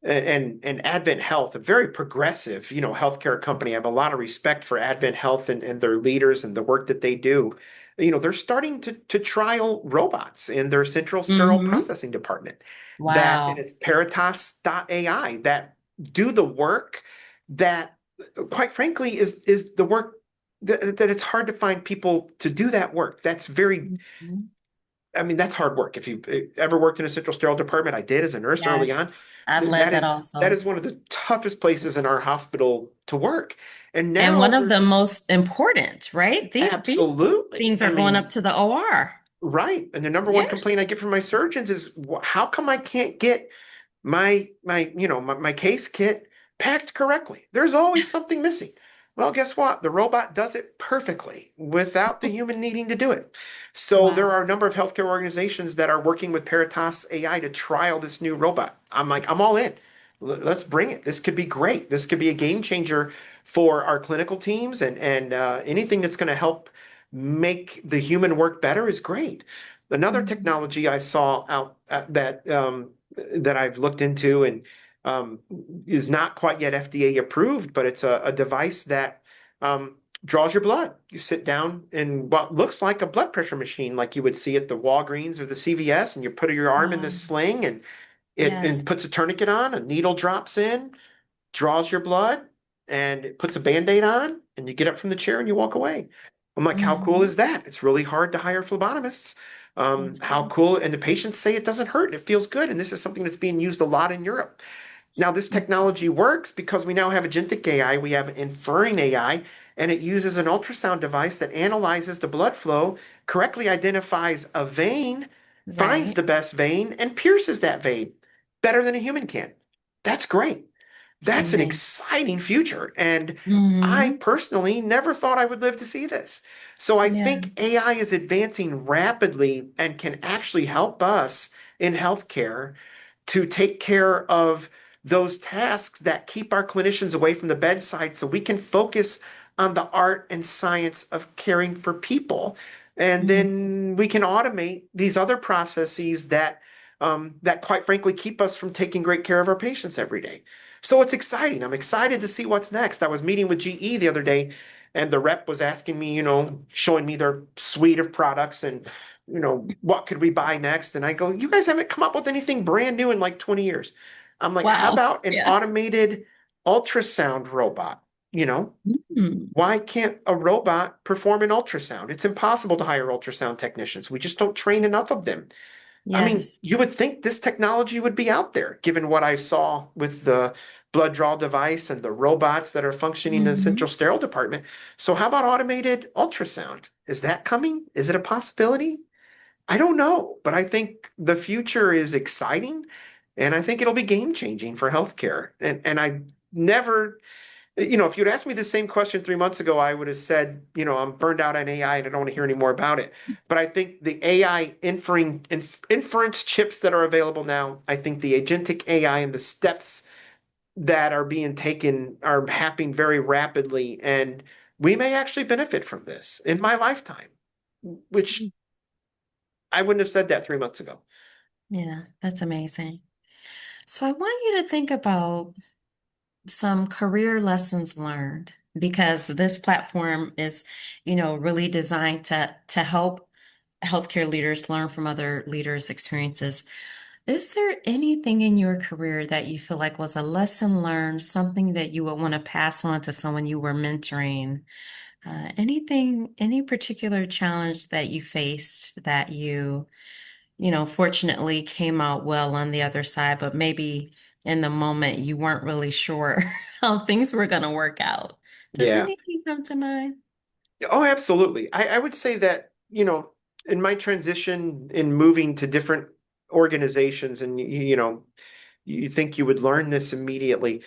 Advent Health, a very progressive, healthcare company. I have a lot of respect for Advent Health and their leaders and the work that they do. They're starting to trial robots in their central sterile Hmm. processing department and Wow. it's Paratos.ai that do the work that, quite frankly, is the work that it's hard to find people to do that work. That's very, Mhm. I mean, that's hard work. If you ever worked in a central sterile department, I did as a nurse early Yes. on. I've led That that is also. one of the toughest places in our hospital to work. And And now one of there's the this most important, right? These absolutely. things I are going up mean, to the OR. right. And the number one Yeah. complaint I get from my surgeons is, how come I can't get my case kit packed correctly? There's always something missing. Well, guess what? The robot does it perfectly without the human needing to do it. So there Wow. are a number of healthcare organizations that are working with Paratos AI to trial this new robot. I'm like, I'm all in. Let's bring it. This could be great. This could be a game changer for our clinical teams, and anything that's going to help make the human work better is great. Another Mhm. technology I saw out that I've looked into and um, is not quite yet FDA approved, but it's a device that draws your blood. You sit down in what looks like a blood pressure machine, like you would see at the Walgreens or the CVS, and you put your arm in Wow. this sling and it Yes. and puts a tourniquet on, a needle drops in, draws your blood, and it puts a Band-Aid on, and you get up from the chair and you walk away. I'm like, how cool Hmm. is that? It's really hard to hire phlebotomists. That's How great. cool, and the patients say it doesn't hurt and it feels good. And this is something that's being used a lot in Europe. Now, this technology works because we now have agentic AI, we have inferring AI, and it uses an ultrasound device that analyzes the blood flow, correctly identifies a vein, finds Right. the best vein, and pierces that vein better than a human can. That's great. That's an Amen. exciting future. And I Hmm. personally never thought I would live to see this. So I Yeah. think AI is advancing rapidly and can actually help us in healthcare to take care of those tasks that keep our clinicians away from the bedside so we can focus on the art and science of caring for people. And Mm. then we can automate these other processes that quite frankly keep us from taking great care of our patients every day. So it's exciting. I'm excited to see what's next. I was meeting with GE the other day, and the rep was asking me, showing me their suite of products and what could we buy next? And I go, you guys haven't come up with anything brand new in like 20 years. I'm like, how Wow. about an Yeah. automated ultrasound robot? You know, Mm. why can't a robot perform an ultrasound? It's impossible to hire ultrasound technicians. We just don't train enough of them. I mean, Yes. you would think this technology would be out there, given what I saw with the blood draw device and the robots that are functioning in the Hmm. central sterile department. So, how about automated ultrasound? Is that coming? Is it a possibility? I don't know, but I think the future is exciting, and I think it'll be game changing for healthcare. And I never, if you'd asked me the same question 3 months ago, I would have said, I'm burned out on AI and I don't want to hear any more about it. But I think the AI inference chips that are available now, I think the agentic AI and the steps that are being taken are happening very rapidly, and we may actually benefit from this in my lifetime, which I wouldn't have said that 3 months ago. Yeah, that's amazing. So I want you to think about some career lessons learned because this platform is, really designed to help healthcare leaders learn from other leaders' experiences. Is there anything in your career that you feel like was a lesson learned, something that you would want to pass on to someone you were mentoring? Any particular challenge that you faced that fortunately came out well on the other side, but maybe in the moment you weren't really sure how things were going to work out. Does Yeah. anything come to mind? Oh, absolutely. I would say that, in my transition in moving to different organizations, and you think you would learn this immediately,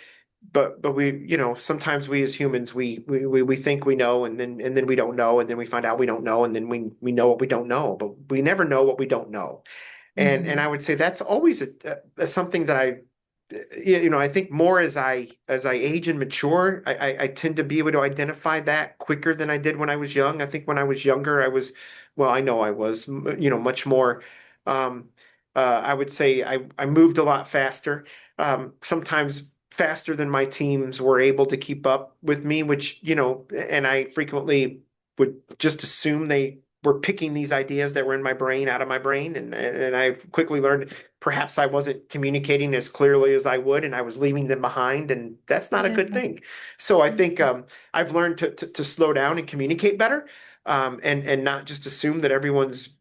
but we, sometimes we as humans, we think we know, and then we don't know, and then we find out we don't know, and then we know what we don't know, but we never know what we don't know. And I Hmm. would say that's always something that I think more as I age and mature, I tend to be able to identify that quicker than I did when I was young. I think when I was younger, well, I know I was, much more. Um, I would say I moved a lot faster, sometimes faster than my teams were able to keep up with me, which, and I frequently would just assume they were picking these ideas that were in my brain out of my brain, and I quickly learned perhaps I wasn't communicating as clearly as I would, and I was leaving them behind, and that's not a Yeah. good thing. So I think I've learned to slow down and communicate better, and not just assume that everyone's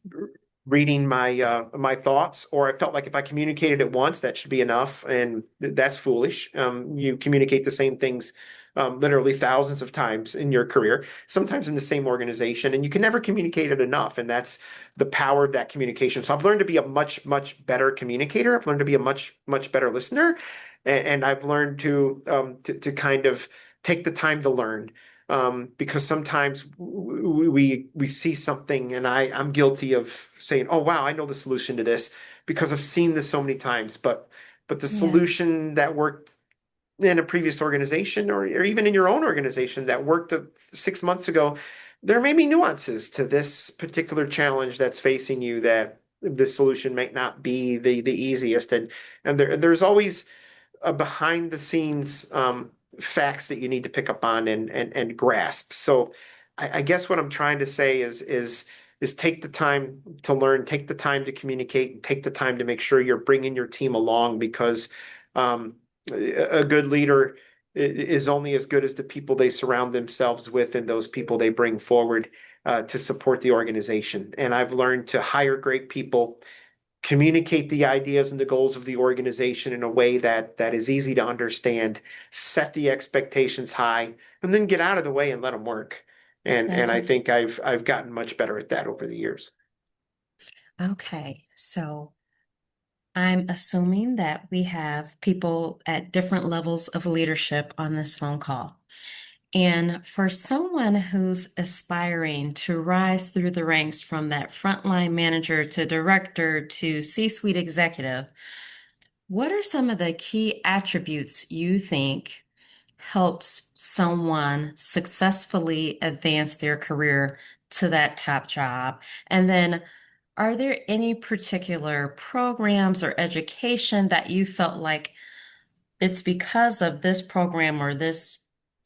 reading my thoughts. Or I felt like if I communicated it once, that should be enough, and that's foolish. You communicate the same things. Literally thousands of times in your career, sometimes in the same organization, and you can never communicate it enough. And that's the power of that communication. So I've learned to be a much, much better communicator. I've learned to be a much, much better listener, and I've learned to kind of take the time to learn. Because sometimes we see something, and I'm guilty of saying, "Oh wow, I know the solution to this," because I've seen this so many times. But the Yeah. solution that worked in a previous organization, or even in your own organization that worked 6 months ago, there may be nuances to this particular challenge that's facing you that the solution might not be the easiest. And there's always a behind the scenes facts that you need to pick up on and grasp. So I guess what I'm trying to say is take the time to learn, take the time to communicate, and take the time to make sure you're bringing your team along, because um, a good leader is only as good as the people they surround themselves with and those people they bring forward to support the organization. And I've learned to hire great people, communicate the ideas and the goals of the organization in a way that is easy to understand, set the expectations high, and then get out of the way and let them work. And That's I think I've gotten much better at that over the years. okay. So I'm assuming that we have people at different levels of leadership on this phone call. And for someone who's aspiring to rise through the ranks from that frontline manager to director to C-suite executive, what are some of the key attributes you think helps someone successfully advance their career to that top job? And then are there any particular programs or education that you felt like it's because of this program or this,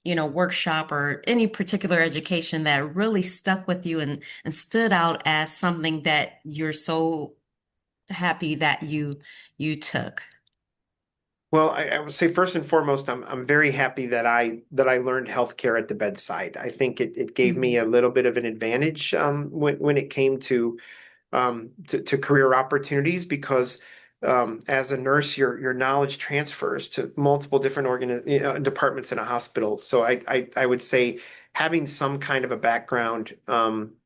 workshop or any particular education that really stuck with you and stood out as something that you're so happy that you took? Well, I would say first and foremost, I'm very happy that I learned healthcare at the bedside. I think it gave me a Mhm. little bit of an advantage when it came to career opportunities, because as a nurse, your knowledge transfers to multiple different departments in a hospital. So I would say having some kind of a background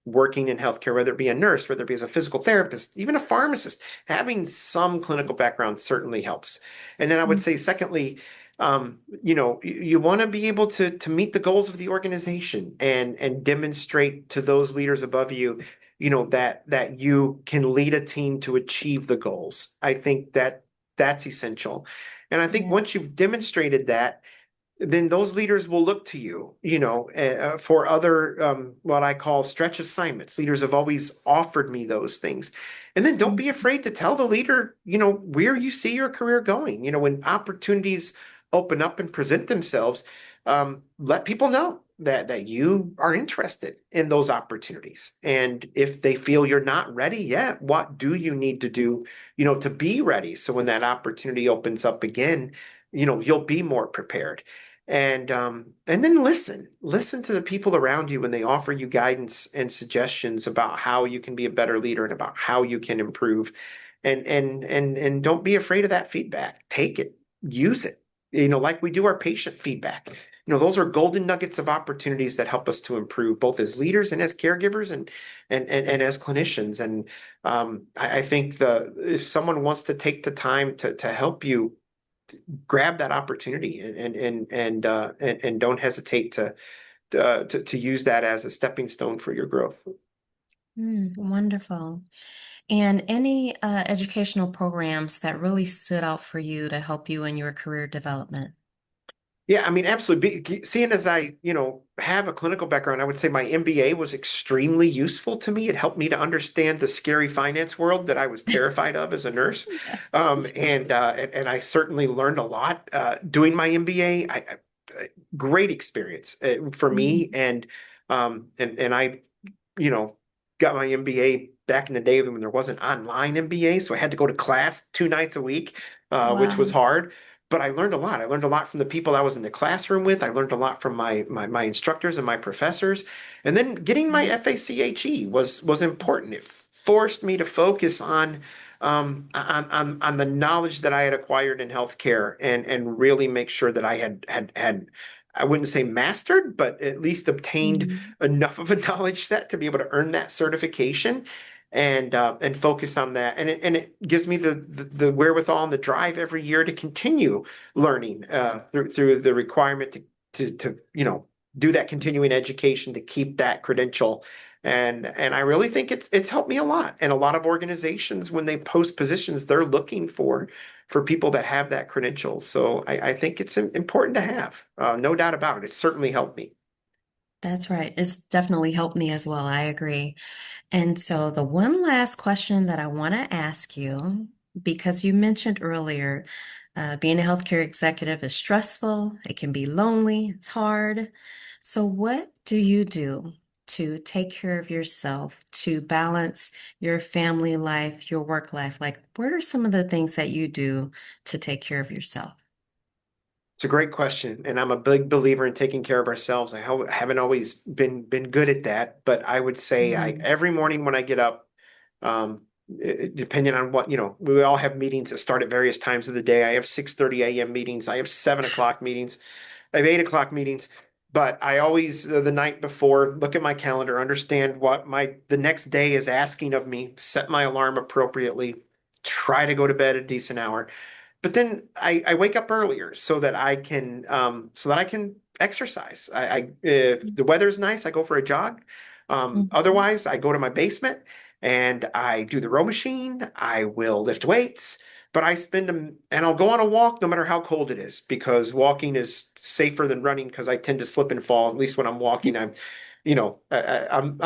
working in healthcare, whether it be a nurse, whether it be as a physical therapist, even a pharmacist, having some clinical background certainly helps. And then I would say, secondly, you want to be able to meet the goals of the organization and demonstrate to those leaders above you, that you can lead a team to achieve the goals. I think that's essential. And I think Yeah. once you've demonstrated that, then those leaders will look to you, for other what I call stretch assignments. Leaders have always offered me those things. And then don't be afraid to tell the leader, where you see your career going. When opportunities open up and present themselves, let people know that you are interested in those opportunities. And if they feel you're not ready yet, what do you need to do, to be ready? So when that opportunity opens up again, you'll be more prepared. And then listen to the people around you when they offer you guidance and suggestions about how you can be a better leader and about how you can improve. And don't be afraid of that feedback. Take it, use it. Like we do our patient feedback. Those are golden nuggets of opportunities that help us to improve both as leaders and as caregivers and as clinicians. And I think if someone wants to take the time to help you, grab that opportunity and don't hesitate to use that as a stepping stone for your growth. Wonderful. And any educational programs that really stood out for you to help you in your career development? Yeah, I mean, absolutely. Seeing as I, have a clinical background, I would say my MBA was extremely useful to me. It helped me to understand the scary finance world that I was terrified of as a nurse. Yeah. And I certainly learned a lot doing my MBA. Great experience for me. Mhm. And I, you know, got my MBA back in the day when there wasn't online MBA, so I had to go to class 2 nights a week, which was Wow. hard. But I learned a lot. I learned a lot from the people I was in the classroom with. I learned a lot from my instructors and my professors. And then getting my FACHE was important. It forced me to focus on the knowledge that I had acquired in healthcare and really make sure that I had I wouldn't say mastered, but at least obtained Mhm. enough of a knowledge set to be able to earn that certification and focus on that. And it gives me the wherewithal and the drive every year to continue learning through the requirement to do that continuing education to keep that credential. And I really think it's helped me a lot. And a lot of organizations, when they post positions, they're looking for people that have that credential. So I think it's important to have, no doubt about it. It's certainly helped me. That's right. It's definitely helped me as well. I agree. And so, the one last question that I want to ask you, because you mentioned earlier, being a healthcare executive is stressful, it can be lonely, it's hard. So, what do you do to take care of yourself, to balance your family life, your work life? Like, what are some of the things that you do to take care of yourself? It's a great question, and I'm a big believer in taking care of ourselves. Haven't always been good at that, but I would say Mhm. every morning when I get up, depending on what, we all have meetings that start at various times of the day. I have 6:30 a.m. meetings, I have 7 o'clock meetings, I have 8 o'clock meetings. But I always, the night before, look at my calendar, understand what the next day is asking of me, set my alarm appropriately, try to go to bed at a decent hour. But then I wake up earlier so that I can exercise. If the weather's nice, I go for a jog. Mhm. Otherwise, I go to my basement and I do the row machine. I will lift weights, but I spend them and I'll go on a walk no matter how cold it is because walking is safer than running because I tend to slip and fall. At least when I'm walking, I'm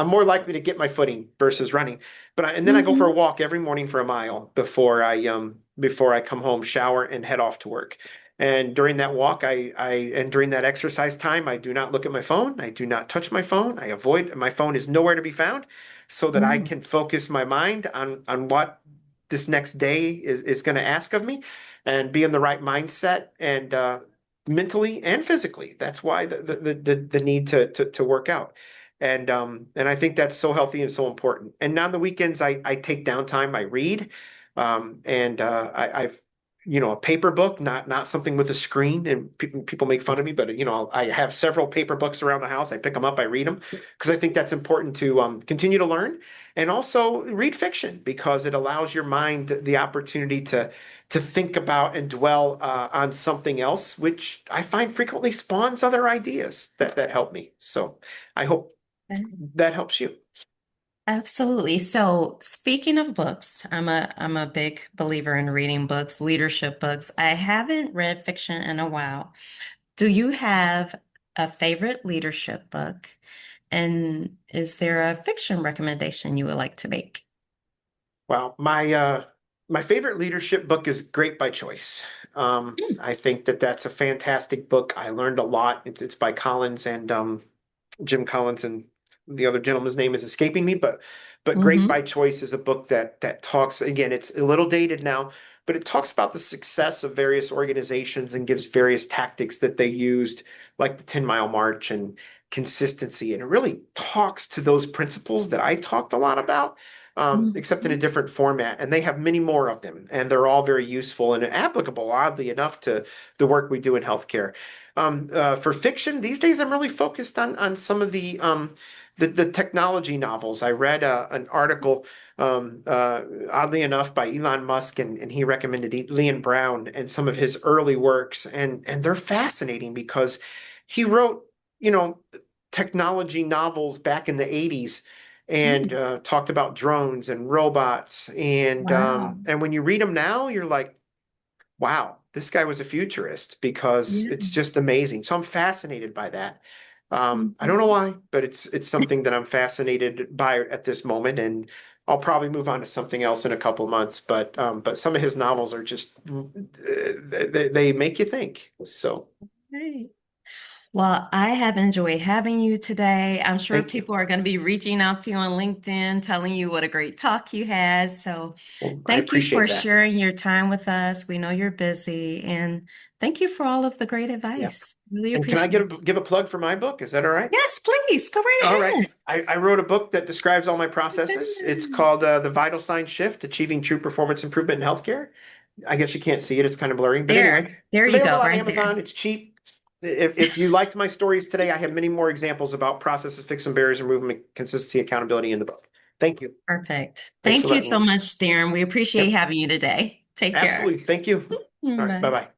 more likely to get my footing versus running. And then I go for a Mhm. walk every morning for a mile before I come home, shower, and head off to work. And during that walk, and during that exercise time, I do not look at my phone. I do not touch my phone. I avoid my phone is nowhere to be found, so that I Mhm. can focus my mind on what this next day is going to ask of me, and be in the right mindset and mentally and physically. That's why the need to work out. And I think that's so healthy and so important. And on the weekends, I take downtime, I read, and I've a paper book, not something with a screen. And people make fun of me, but I have several paper books around the house. I pick them up, I read them because I think that's important to continue to learn, and also read fiction because it allows your mind the opportunity to think about and dwell on something else, which I find frequently spawns other ideas that help me. So I hope that helps you. Absolutely. So, speaking of books, I'm a big believer in reading books, leadership books. I haven't read fiction in a while. Do you have a favorite leadership book? And is there a fiction recommendation you would like to make? Well, my favorite leadership book is Great by Choice. Mm, I think that that's a fantastic book. I learned a lot. It's by Collins and Jim Collins, and the other gentleman's name is escaping me, but Great mm-hmm, by Choice is a book that talks, again, it's a little dated now, but it talks about the success of various organizations and gives various tactics that they used, like the 10-mile march and consistency. And it really talks to those principles that I talked a lot about. Except in a mm-hmm. different format. And they have many more of them, and they're all very useful and applicable, oddly enough, to the work we do in healthcare. For fiction, these days I'm really focused on some of the technology novels. I read an article, oddly enough, by Elon Musk, and he recommended Leon Brown and some of his early works, and they're fascinating because he wrote, you know, technology novels back in the 80s and Mm, talked about drones and robots, wow. and when you read them now, you're like, wow, this guy was a futurist because Yeah. it's just amazing. So I'm fascinated by that. I don't know Mhm. why, but it's something that I'm fascinated by at this moment, and I'll probably move on to something else in a couple of months. But some of his novels are just they make you think. So Great. Well, I have enjoyed having you today. I'm sure thank you. people are going to be reaching out to you on LinkedIn, telling you what a great talk you had. So Well, I thank you for appreciate that. sharing your time with us. We know you're busy, and thank you for all of the great Yeah. advice. Really And can I appreciate it. give a plug for my book? Is that all right? Yes, please go All right right. ahead. I wrote a book that describes all my processes. It's called The Vital Sign Shift: Achieving True Performance Improvement in Healthcare. I guess you can't see it. It's kind of blurry. But anyway, There it's you go, available on right there. Amazon. It's cheap. If you liked my stories today, I have many more examples about processes, fixing barriers, removing consistency, accountability in the book. Thank you. Perfect. Thanks for Thank you letting me so in. much, Darren. We appreciate Yep, having you today. Take care. absolutely. Thank you. All right. Bye Bye. bye.